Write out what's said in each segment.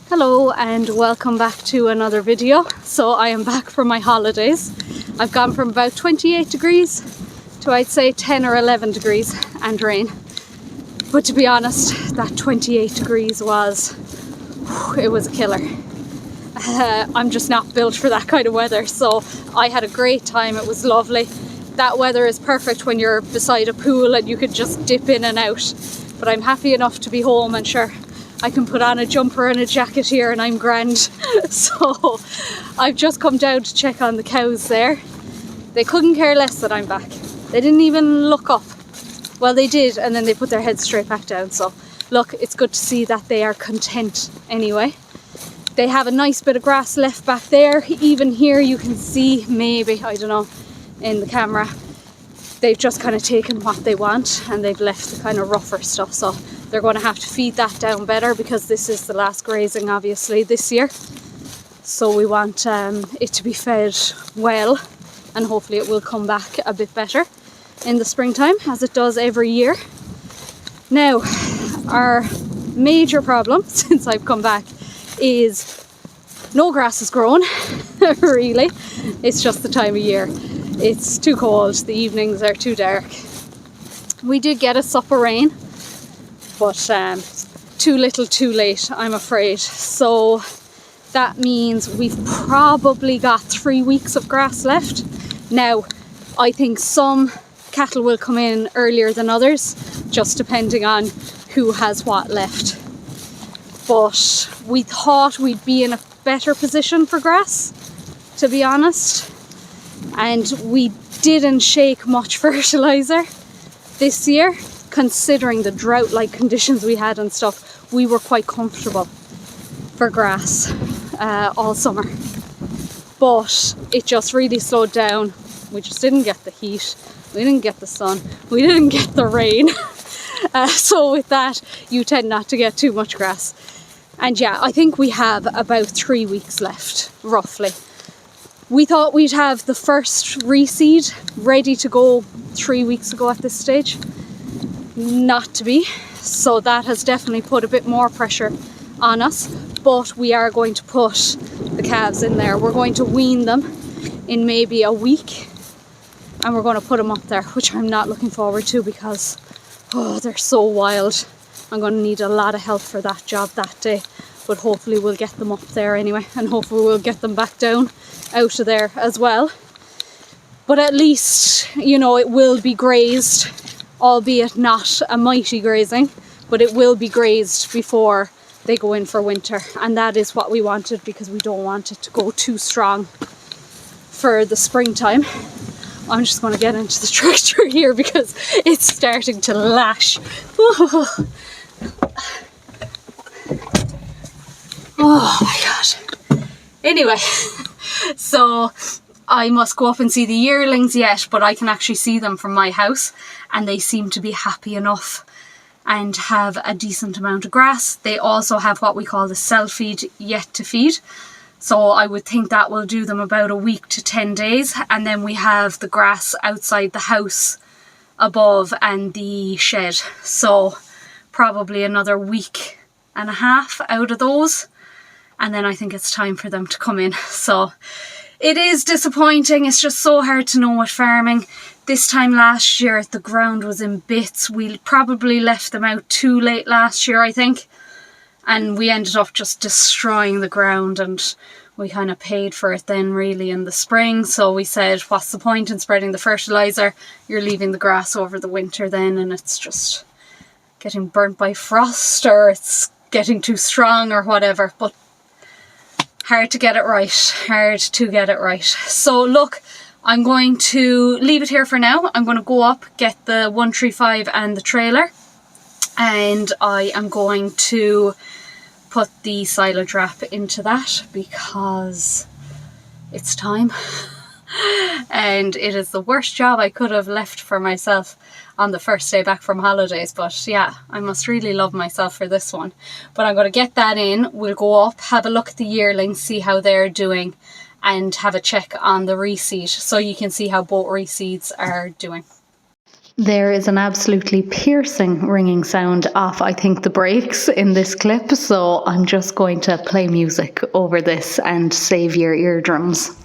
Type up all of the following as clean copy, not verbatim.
Hello and welcome back to another video. So I am back from my holidays. I've gone from about 28 degrees to I'd say 10 or 11 degrees and rain. But to be honest, that 28 degrees it was a killer. I'm just not built for that kind of weather, so I had a great time. It was lovely. That weather is perfect when you're beside a pool and you could just dip in and out. But I'm happy enough to be home, and sure, I can put on a jumper and a jacket here and I'm grand. So I've just come down to check on the cows there. They couldn't care less that I'm back. They didn't even look up. Well, they did, and then they put their heads straight back down. So look, it's good to see that they are content anyway. They have a nice bit of grass left back there. Even here you can see, maybe, I don't know, in the camera, they've just kind of taken what they want and they've left the kind of rougher stuff. So they're going to have to feed that down better, because this is the last grazing obviously this year. So we want it to be fed well, and hopefully it will come back a bit better in the springtime, as it does every year. Now, our major problem since I've come back is no grass is grown. Really, it's just the time of year. It's too cold, the evenings are too dark. We did get a sup of rain, but too little too late, I'm afraid. So that means we've probably got 3 weeks of grass left. Now, I think some cattle will come in earlier than others, just depending on who has what left. But we thought we'd be in a better position for grass, to be honest. And we didn't shake much fertilizer this year, considering the drought-like conditions we had and stuff. We were quite comfortable for grass all summer, but it just really slowed down. We just didn't get the heat, we didn't get the sun, we didn't get the rain. So with that, you tend not to get too much grass. And yeah, I think we have about 3 weeks left, roughly. We thought we'd have the first reseed ready to go 3 weeks ago at this stage. Not to be. So that has definitely put a bit more pressure on us. But we are going to put the calves in there. We're going to wean them in maybe a week. And we're going to put them up there, which I'm not looking forward to, because they're so wild. I'm going to need a lot of help for that job that day. But hopefully we'll get them up there anyway. And hopefully we'll get them back down out of there as well. But at least, you know, it will be grazed, albeit not a mighty grazing, but it will be grazed before they go in for winter. And that is what we wanted, because we don't want it to go too strong for the springtime. I'm just going to get into the tractor here because it's starting to lash. Oh my god. Anyway, so I must go up and see the yearlings yet, but I can actually see them from my house and they seem to be happy enough and have a decent amount of grass. They also have what we call the self-feed yet to feed. So I would think that will do them about a week to 10 days. And then we have the grass outside the house above and the shed. So probably another week and a half out of those. And then I think it's time for them to come in. So it is disappointing. It's just so hard to know with farming. This time last year the ground was in bits. We probably left them out too late last year, I think. And we ended up just destroying the ground, and we kind of paid for it then really in the spring. So we said, what's the point in spreading the fertiliser? You're leaving the grass over the winter then, and it's just getting burnt by frost, or it's getting too strong or whatever. But hard to get it right, hard to get it right. So look, I'm going to leave it here for now. I'm going to go up, get the 135 and the trailer, and I am going to put the silage wrap into that because it's time. And it is the worst job I could have left for myself on the first day back from holidays, but yeah, I must really love myself for this one. But I'm going to get that in. We'll go up, have a look at the yearlings, see how they're doing, and have a check on the reseed so you can see how both reseeds are doing. There is an absolutely piercing ringing sound off, I think, the brakes in this clip, so I'm just going to play music over this and save your eardrums.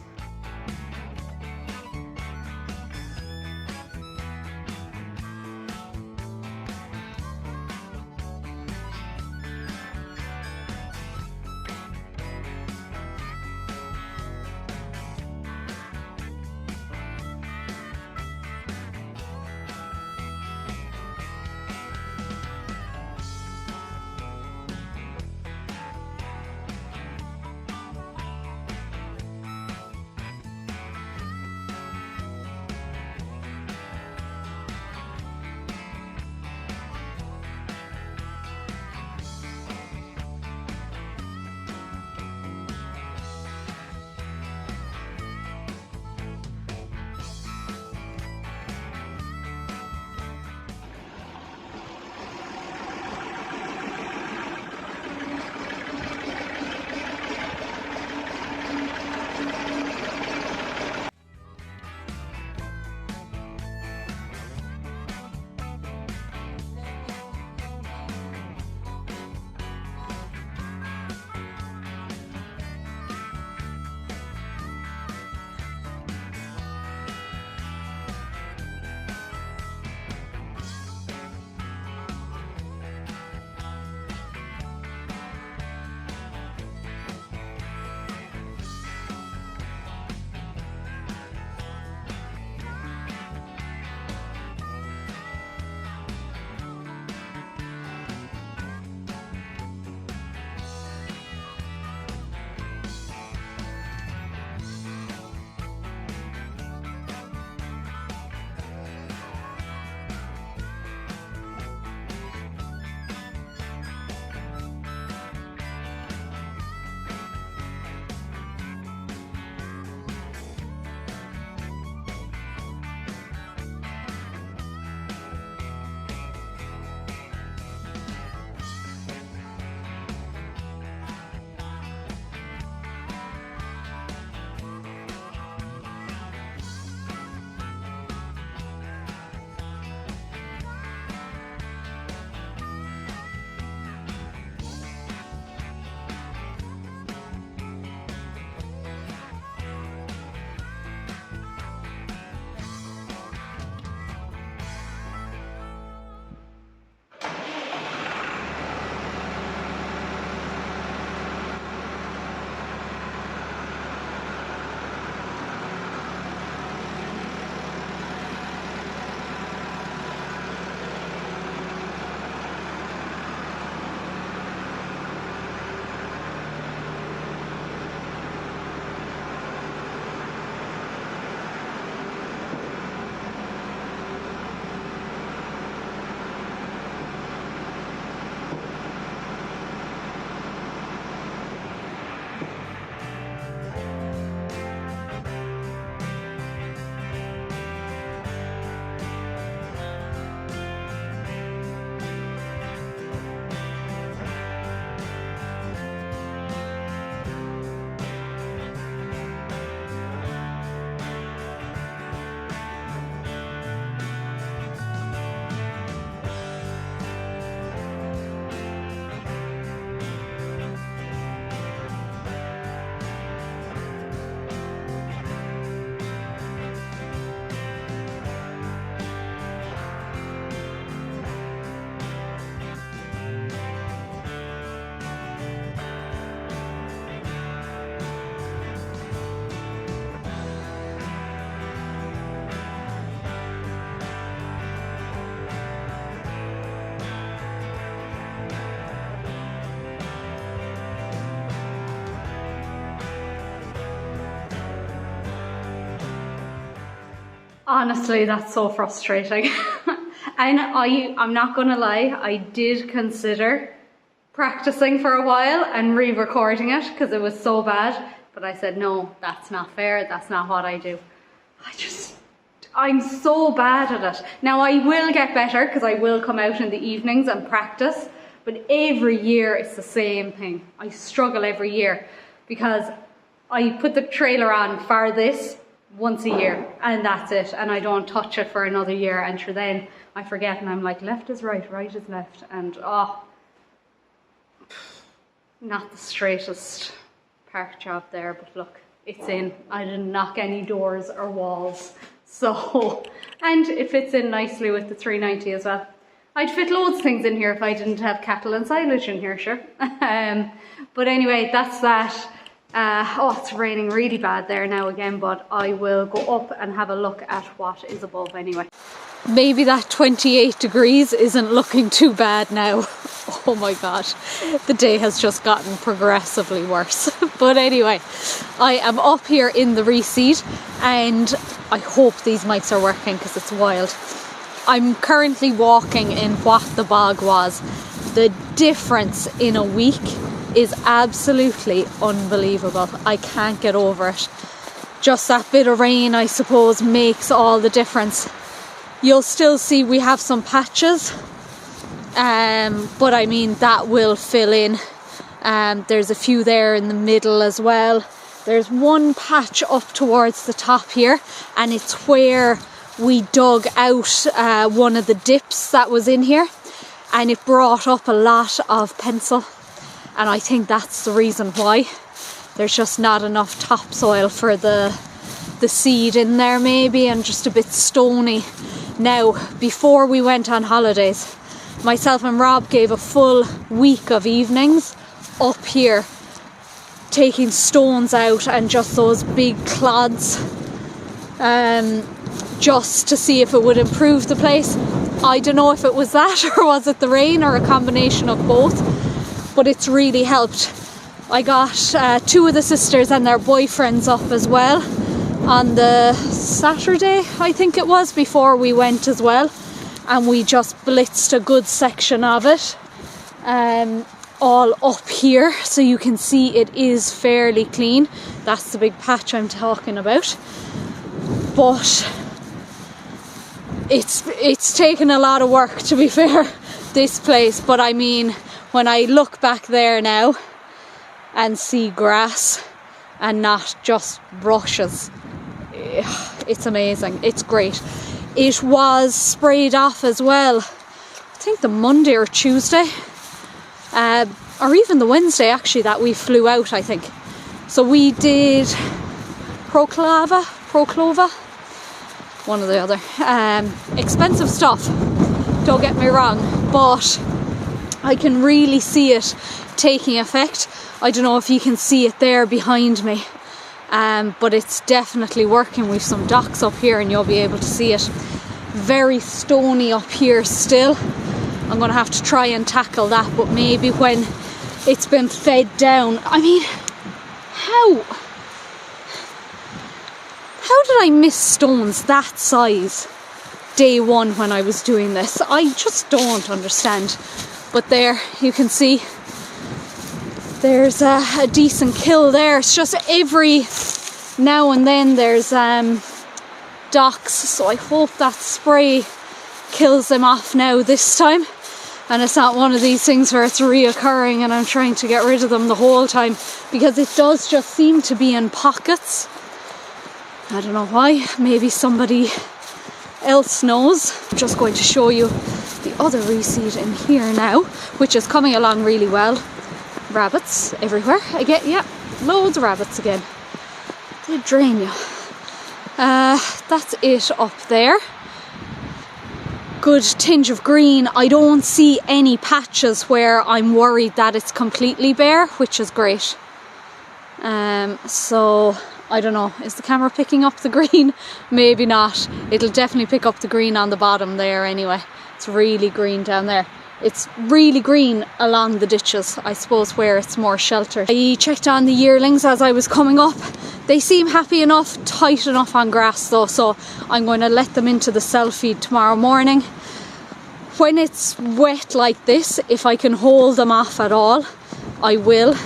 Honestly, that's so frustrating. And I'm not gonna lie, I did consider practicing for a while and re-recording it because it was so bad, but I said, no, that's not fair, that's not what I do. I'm so bad at it. Now I will get better because I will come out in the evenings and practice, but every year it's the same thing. I struggle every year because I put the trailer on for this once a year, and that's it, and I don't touch it for another year, and sure then I forget and I'm like, left is right, right is left, and not the straightest park job there, but look, it's in. I didn't knock any doors or walls, so, and it fits in nicely with the 390 as well. I'd fit loads of things in here if I didn't have cattle and silage in here, sure. But anyway, that's that. It's raining really bad there now again, but I will go up and have a look at what is above anyway. Maybe that 28 degrees isn't looking too bad now. Oh my god, the day has just gotten progressively worse. But anyway, I am up here in the reseed, and I hope these mics are working because it's wild. I'm currently walking in what the bog was. The difference in a week is absolutely unbelievable. I can't get over it. Just that bit of rain, I suppose, makes all the difference. You'll still see we have some patches, but I mean that will fill in. There's a few there in the middle as well. There's one patch up towards the top here, and it's where we dug out one of the dips that was in here, and it brought up a lot of pencil, and I think that's the reason why. There's just not enough topsoil for the seed in there maybe, and just a bit stony. Now, before we went on holidays, myself and Rob gave a full week of evenings up here taking stones out and just those big clods, just to see if it would improve the place. I don't know if it was that or was it the rain or a combination of both, but it's really helped. I got two of the sisters and their boyfriends up as well on the Saturday, I think it was, before we went as well, and we just blitzed a good section of it all up here, so you can see it is fairly clean. That's the big patch I'm talking about, but it's taken a lot of work, to be fair, this place. But I mean, when I look back there now and see grass and not just rushes, it's amazing. It's great. It was sprayed off as well, I think the Monday or Tuesday, or even the Wednesday actually, that we flew out, I think. So we did Proclova, one or the other. Expensive stuff, don't get me wrong, but I can really see it taking effect. I don't know if you can see it there behind me, but it's definitely working. We've some docks up here and you'll be able to see it. Very stony up here still. I'm going to have to try and tackle that, but maybe when it's been fed down. I mean, how did I miss stones that size day one when I was doing this? I just don't understand. But there you can see there's a decent kill there. It's just every now and then there's docks, so I hope that spray kills them off now this time, and it's not one of these things where it's reoccurring and I'm trying to get rid of them the whole time, because it does just seem to be in pockets. I don't know why, maybe somebody else knows. I'm just going to show you the other reseed in here now, which is coming along really well. Rabbits everywhere again, yeah, loads of rabbits again. They drain you. That's it up there. Good tinge of green. I don't see any patches where I'm worried that it's completely bare, which is great. So I don't know, is the camera picking up the green? Maybe not. It'll definitely pick up the green on the bottom there anyway. It's really green down there. It's really green along the ditches, I suppose, where it's more sheltered. I checked on the yearlings as I was coming up. They seem happy enough, tight enough on grass though, so I'm going to let them into the cell feed tomorrow morning. When it's wet like this, if I can hold them off at all, I will.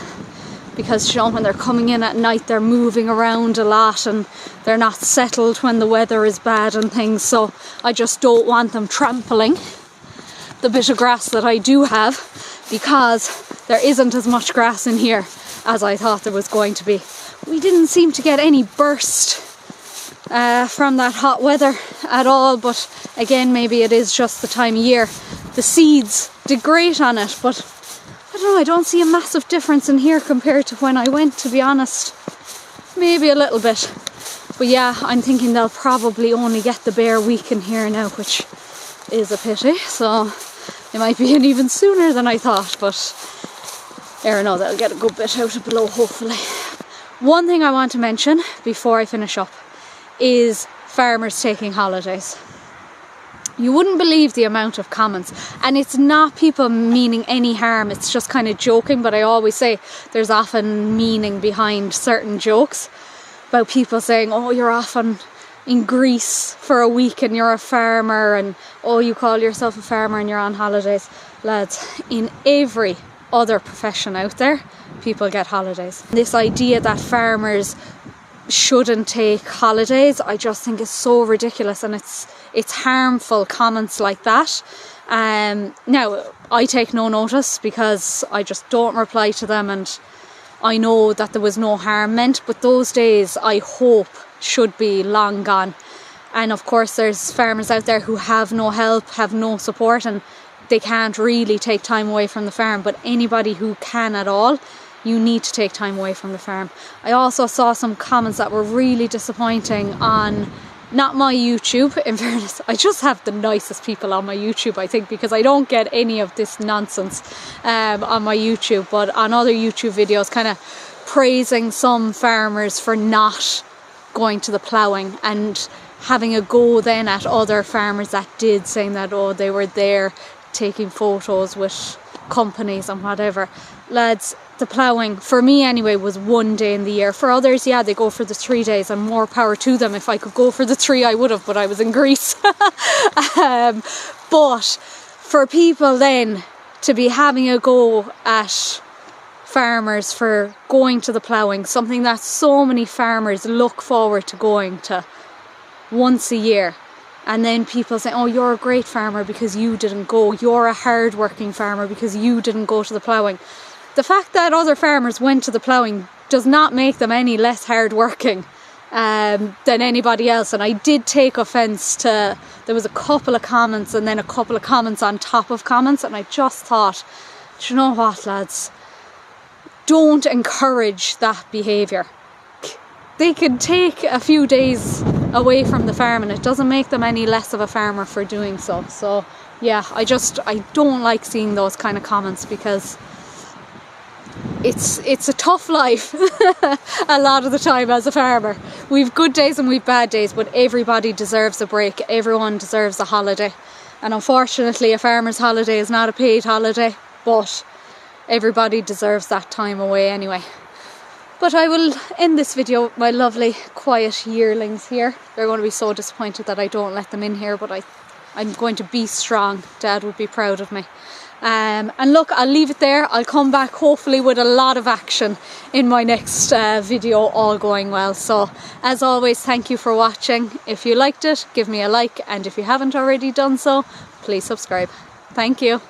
Because, you know, when they're coming in at night, they're moving around a lot and they're not settled when the weather is bad and things, so I just don't want them trampling the bit of grass that I do have, because there isn't as much grass in here as I thought there was going to be. We didn't seem to get any burst from that hot weather at all, but again, maybe it is just the time of year. The seeds did great on it, but I don't know, I don't see a massive difference in here compared to when I went, to be honest. Maybe a little bit. But yeah, I'm thinking they'll probably only get the bare week in here now, which is a pity. So it might be in even sooner than I thought, but I don't know, they'll get a good bit out of below, hopefully. One thing I want to mention before I finish up is farmers taking holidays. You wouldn't believe the amount of comments, and it's not people meaning any harm, it's just kind of joking, but I always say there's often meaning behind certain jokes about people saying, oh, you're off in Greece for a week and you're a farmer, and oh, you call yourself a farmer and you're on holidays. Lads, in every other profession out there, people get holidays. This idea that farmers shouldn't take holidays, I just think is so ridiculous, and it's harmful comments like that. Now, I take no notice because I just don't reply to them, and I know that there was no harm meant, but those days I hope should be long gone. And of course there's farmers out there who have no help, have no support, and they can't really take time away from the farm, but anybody who can at all, you need to take time away from the farm. I also saw some comments that were really disappointing on, not my YouTube, in fairness, I just have the nicest people on my YouTube, I think, because I don't get any of this nonsense on my YouTube, but on other YouTube videos kind of praising some farmers for not going to the ploughing and having a go then at other farmers that did, saying that, oh, they were there taking photos with companies and whatever. Lads, the ploughing, for me anyway, was one day in the year. For others, yeah, they go for the 3 days, and more power to them. If I could go for the 3, I would have, but I was in Greece. But for people then to be having a go at farmers for going to the ploughing, something that so many farmers look forward to going to once a year, and then people say, oh, you're a great farmer because you didn't go, you're a hard-working farmer because you didn't go to the ploughing. The fact that other farmers went to the ploughing does not make them any less hard-working than anybody else. And I did take offence to, there was a couple of comments and then a couple of comments on top of comments, and I just thought, do you know what, lads, don't encourage that behaviour. They can take a few days away from the farm and it doesn't make them any less of a farmer for doing so. So yeah, I don't like seeing those kind of comments, because it's a tough life a lot of the time as a farmer. We've good days and we've bad days, but everybody deserves a break, everyone deserves a holiday, and unfortunately a farmer's holiday is not a paid holiday, but everybody deserves that time away anyway. But I will end this video with my lovely quiet yearlings here. They're going to be so disappointed that I don't let them in here, but I'm going to be strong. Dad would be proud of me. And look, I'll leave it there. I'll come back hopefully with a lot of action in my next video, all going well. So as always, thank you for watching. If you liked it, give me a like, and if you haven't already done so, please subscribe. Thank you.